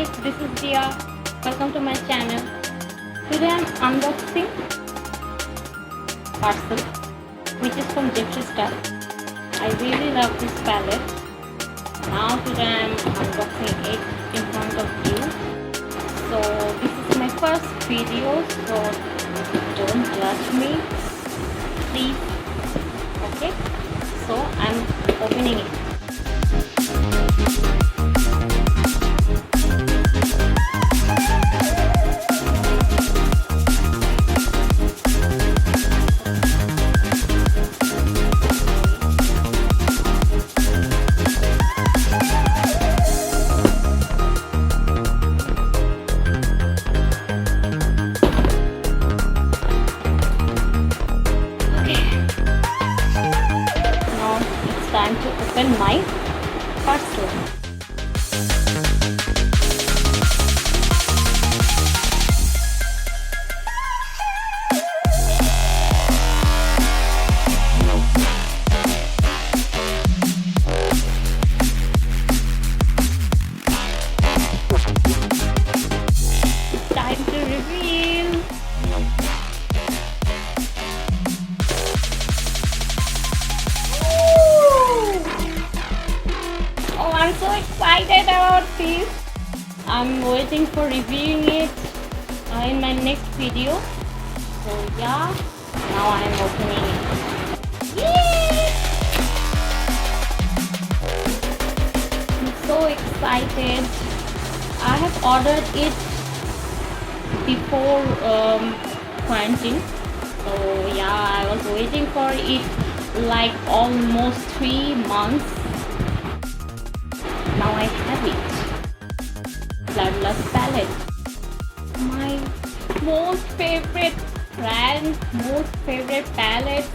Hi, this is Dia. Welcome to my channel. Today I'm unboxing parcel which is from Jeffree. I really love this palette. Now today I'm unboxing it in front of you. So this is my first video, so don't judge me, please. Okay, so I'm opening it. Time to open my parcel. Time to reveal. I'm so excited about this. I'm waiting for reviewing it in my next video. So yeah, now I'm opening it. Yay! I'm so excited. I have ordered it before quarantine. So yeah, I was waiting for it like almost 3 months. Now I have it. Bloodlust palette. My most favorite brand, most favorite palette.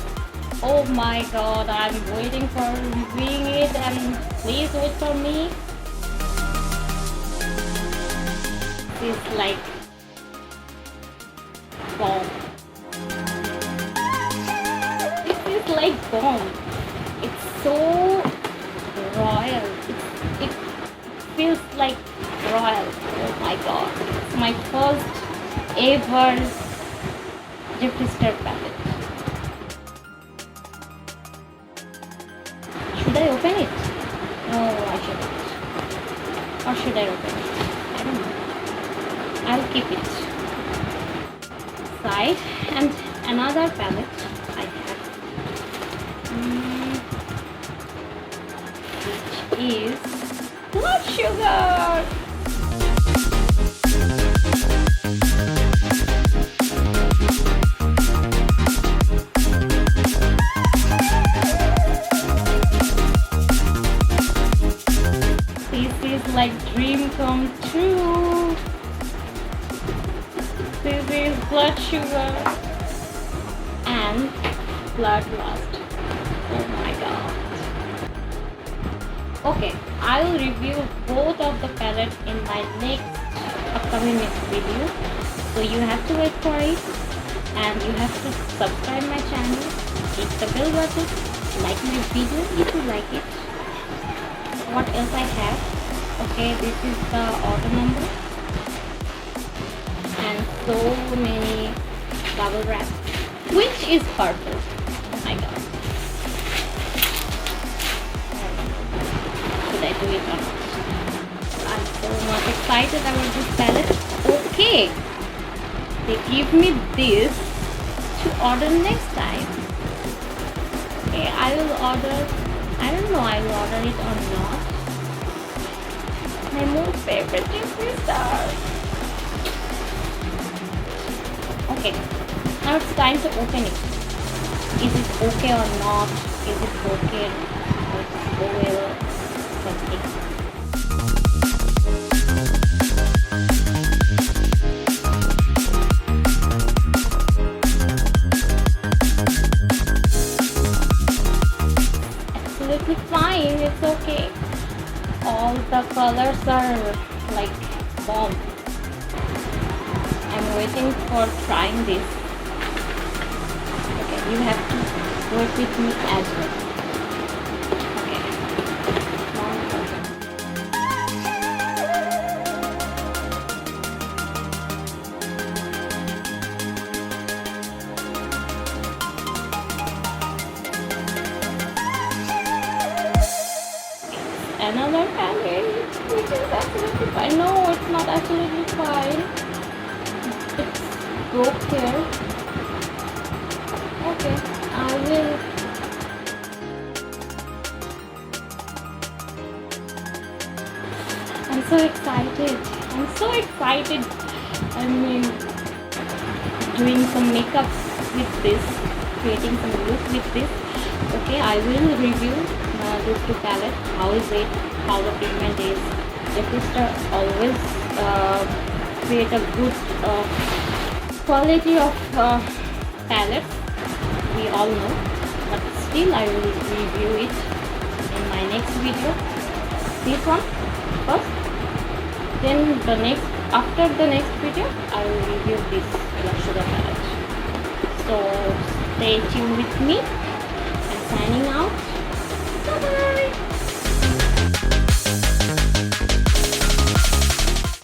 Oh my god, I'm waiting for reviewing it and please wait for me. This is like bomb. This is like bomb. It's so royal. It feels like royal. Oh my god, it's my first ever Jeffree palette. Should I open it? No, I shouldn't. Or should I open it? I don't know. I'll keep it aside. And another palette I have, which is blood sugar. This is like dream come true. This is blood sugar and bloodlust. Oh my god. Okay, I will review both of the palettes in my next upcoming video. So you have to wait for it and you have to subscribe my channel, hit the bell button, like my video if you like it. What else I have? Okay, this is the order number and so many bubble wrap, which is purple. Oh my god. Should I do it or not? I'm so much excited about this palette. Okay, they give me this to order next time. Okay, I will order. I don't know I will order it or not. My most favorite Jeffree star. Okay, now it's time to open it. Is it okay or not? Is it okay or spoil something? Absolutely fine, it's okay. All the colors are like bomb. I'm waiting for trying this. Okay, you have to work with me as well. Okay. it is absolutely fine. No, it's not absolutely fine. It's broke here. Okay, I will. I'm so excited. I'm so excited. I mean, doing some makeups with this, creating some look with this. Okay, I will review this two palette. How is it? How the pigment is. Jeffree always create a good quality of palette. We all know, but still I will review it in my next video. This one first, then the next, after the next video I will review this sugar palette. So stay tuned with me. I'm signing out. Bye-bye.